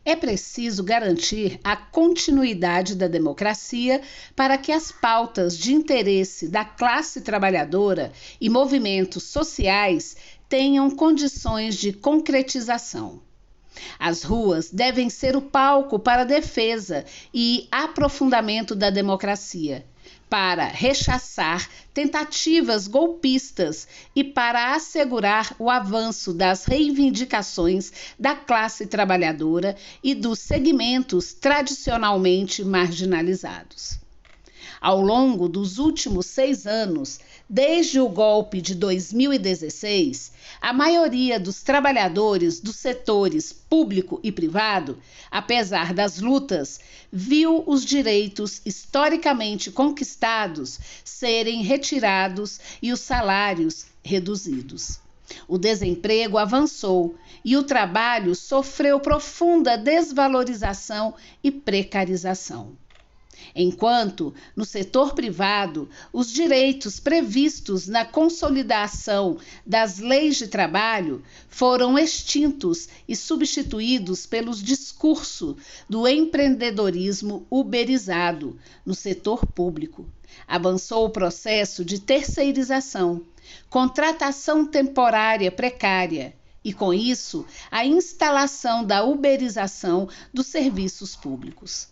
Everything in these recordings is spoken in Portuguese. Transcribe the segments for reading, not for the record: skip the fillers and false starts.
É preciso garantir a continuidade da democracia para que as pautas de interesse da classe trabalhadora e movimentos sociais tenham condições de concretização. As ruas devem ser o palco para a defesa e aprofundamento da democracia, para rechaçar tentativas golpistas e para assegurar o avanço das reivindicações da classe trabalhadora e dos segmentos tradicionalmente marginalizados. Ao longo dos últimos 6 anos, desde o golpe de 2016, a maioria dos trabalhadores dos setores público e privado, apesar das lutas, viu os direitos historicamente conquistados serem retirados e os salários reduzidos. O desemprego avançou e o trabalho sofreu profunda desvalorização e precarização. Enquanto, no setor privado, os direitos previstos na consolidação das leis de trabalho foram extintos e substituídos pelos discursos do empreendedorismo uberizado no setor público. Avançou o processo de terceirização, contratação temporária precária e, com isso, a instalação da uberização dos serviços públicos.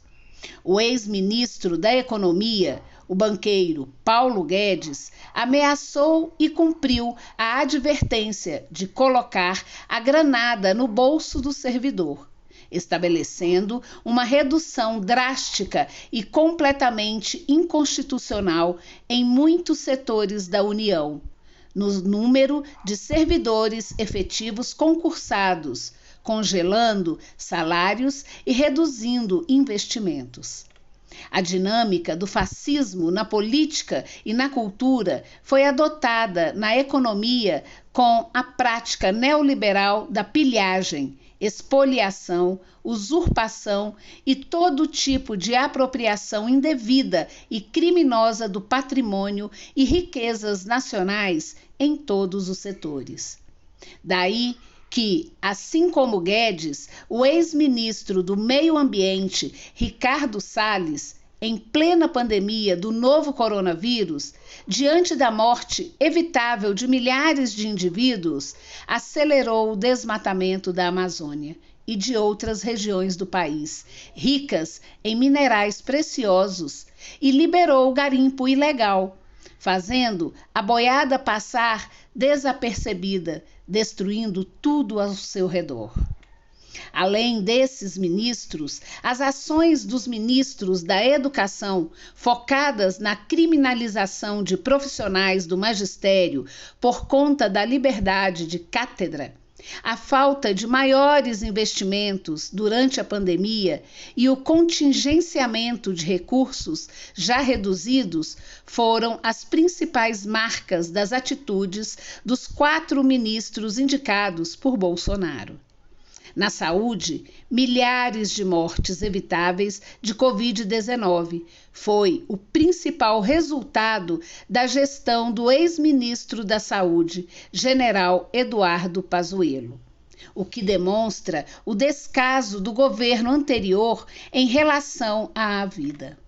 O ex-ministro da Economia, o banqueiro Paulo Guedes, ameaçou e cumpriu a advertência de colocar a granada no bolso do servidor, estabelecendo uma redução drástica e completamente inconstitucional em muitos setores da União, no número de servidores efetivos concursados, congelando salários e reduzindo investimentos. A dinâmica do fascismo na política e na cultura foi adotada na economia com a prática neoliberal da pilhagem, expoliação, usurpação e todo tipo de apropriação indevida e criminosa do patrimônio e riquezas nacionais em todos os setores. Daí que, assim como Guedes, o ex-ministro do Meio Ambiente, Ricardo Salles, em plena pandemia do novo coronavírus, diante da morte evitável de milhares de indivíduos, acelerou o desmatamento da Amazônia e de outras regiões do país, ricas em minerais preciosos, e liberou o garimpo ilegal, fazendo a boiada passar desapercebida, destruindo tudo ao seu redor. Além desses ministros, as ações dos ministros da Educação, focadas na criminalização de profissionais do magistério por conta da liberdade de cátedra, a falta de maiores investimentos durante a pandemia e o contingenciamento de recursos já reduzidos foram as principais marcas das atitudes dos 4 ministros indicados por Bolsonaro. Na saúde, milhares de mortes evitáveis de Covid-19 foi o principal resultado da gestão do ex-ministro da Saúde, general Eduardo Pazuello, o que demonstra o descaso do governo anterior em relação à vida.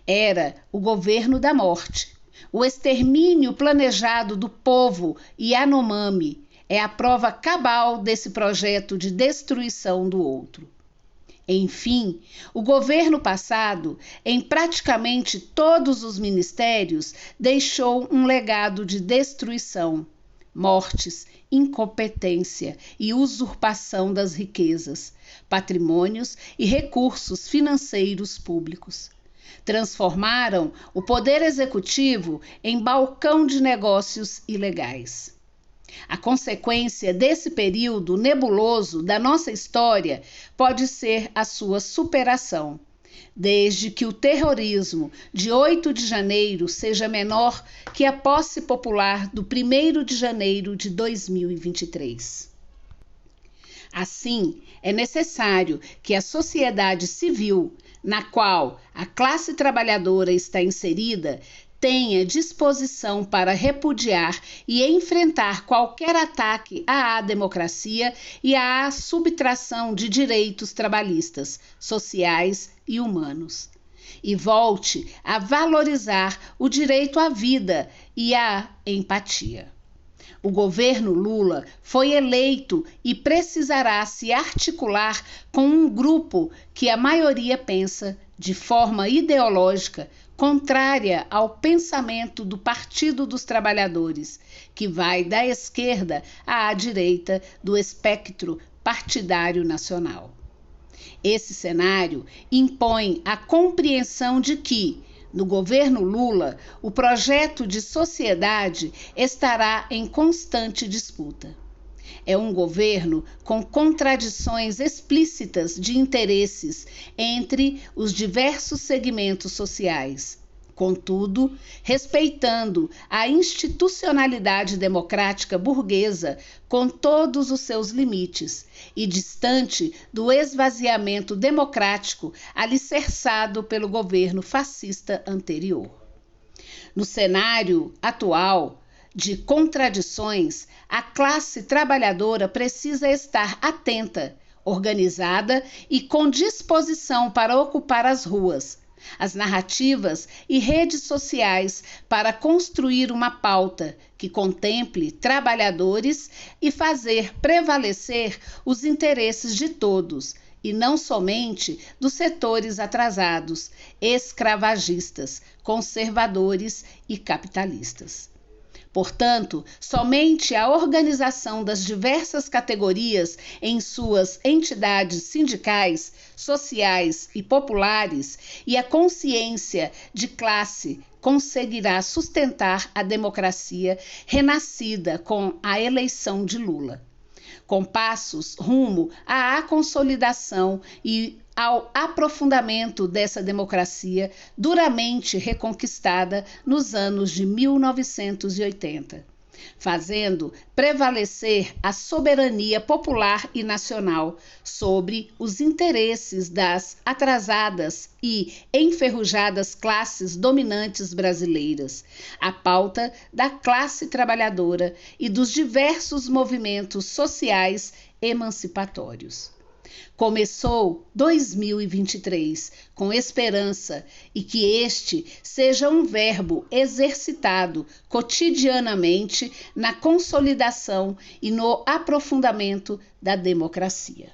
Era o governo da morte, o extermínio planejado do povo Yanomami, é a prova cabal desse projeto de destruição do outro. Enfim, o governo passado, em praticamente todos os ministérios, deixou um legado de destruição, mortes, incompetência e usurpação das riquezas, patrimônios e recursos financeiros públicos. Transformaram o poder executivo em balcão de negócios ilegais. A consequência desse período nebuloso da nossa história pode ser a sua superação, desde que o terrorismo de 8 de janeiro seja menor que a posse popular do 1º de janeiro de 2023. Assim, é necessário que a sociedade civil, na qual a classe trabalhadora está inserida, tenha disposição para repudiar e enfrentar qualquer ataque à democracia e à subtração de direitos trabalhistas, sociais e humanos. E volte a valorizar o direito à vida e à empatia. O governo Lula foi eleito e precisará se articular com um grupo que a maioria pensa de forma ideológica contrária ao pensamento do Partido dos Trabalhadores, que vai da esquerda à direita do espectro partidário nacional. Esse cenário impõe a compreensão de que, no governo Lula, o projeto de sociedade estará em constante disputa. É um governo com contradições explícitas de interesses entre os diversos segmentos sociais. Contudo, respeitando a institucionalidade democrática burguesa com todos os seus limites e distante do esvaziamento democrático alicerçado pelo governo fascista anterior. No cenário atual de contradições, a classe trabalhadora precisa estar atenta, organizada e com disposição para ocupar as ruas, as narrativas e redes sociais para construir uma pauta que contemple trabalhadores e fazer prevalecer os interesses de todos, e não somente dos setores atrasados, escravagistas, conservadores e capitalistas. Portanto, somente a organização das diversas categorias em suas entidades sindicais, sociais e populares e a consciência de classe conseguirá sustentar a democracia renascida com a eleição de Lula, com passos rumo à consolidação e ao aprofundamento dessa democracia duramente reconquistada nos anos de 1980, fazendo prevalecer a soberania popular e nacional sobre os interesses das atrasadas e enferrujadas classes dominantes brasileiras, a pauta da classe trabalhadora e dos diversos movimentos sociais emancipatórios. Começou 2023 com esperança e que este seja um verbo exercitado cotidianamente na consolidação e no aprofundamento da democracia.